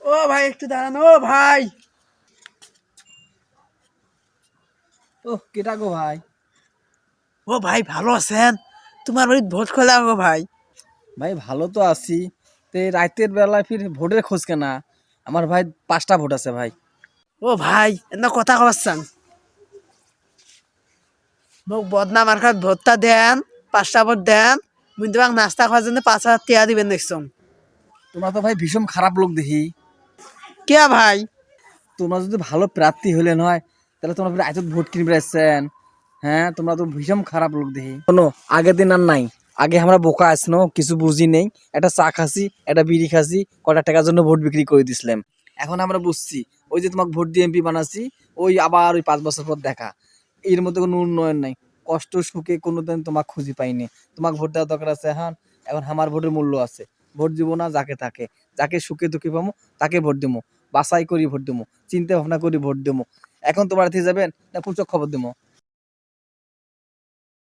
ও ভাই একটু দাঁড়ান ও ভাই। ও কেটা গো ভাই? ও ভাই ভালো আছেন? তোমার বাড়ি ভোট খোলা গো ভাই। ভাই ভালো তো আছি। তে রাতের বেলায় ফির ভোটের খোঁজ কেনা? আমার ভাই 5টা ভোট আছে ভাই। ও ভাই এনে কথা কবাচ্ছান মোক বদনাম মার্কাত ভোটটা দেন, 5টা ভোট দেন। মুই তোমাক নাস্তা খাওয়ার জন্য 5,000 টাকা দিবেন দেখছম। তোমরা তো ভাই ভীষণ খারাপ লোক দেখি। কে ভাই? তোমরা যদি ভালো প্রার্থী হইলেন হয় তাহলে তোমরা ফির আইজত ভোট কিনবে আসছেন। হ্যাঁ, তোমরা তো ভীষণ খারাপ লোক দেখি। শোনো, আগের দিন আর নাই। আগে আমরা বোকা আসনো, কিছু বুঝি নেই। একটা চা খাসি, একটা বিড়ি খাসি, কটা টাকার জন্য ভোট বিক্রি করে দিছিলাম। এখন আমরা বুঝছি, ওই যে তোমাকে ভোট দিয়ে এমপি বানাচ্ছি, ওই আবার ওই 5 বছর পর দেখা। এর মধ্যে কোনো উন্নয়ন নাই। কষ্ট সুখে কোনোদিন তোমাকে খুঁজি পাইনি। তোমাকে ভোট দেওয়ার দরকার আছে এখন। এখন আমার ভোটের মূল্য আছে। ভোট দিব না যাকে তাকে। যাকে সুখে দুঃখে পাবো তাকে ভোট দেবো। বাছাই করি ভোট দেবো। চিন্তা ভাবনা করি ভোট দেবো। এখন তোমার থেকে যাবেন না পুচক খবর দেবো?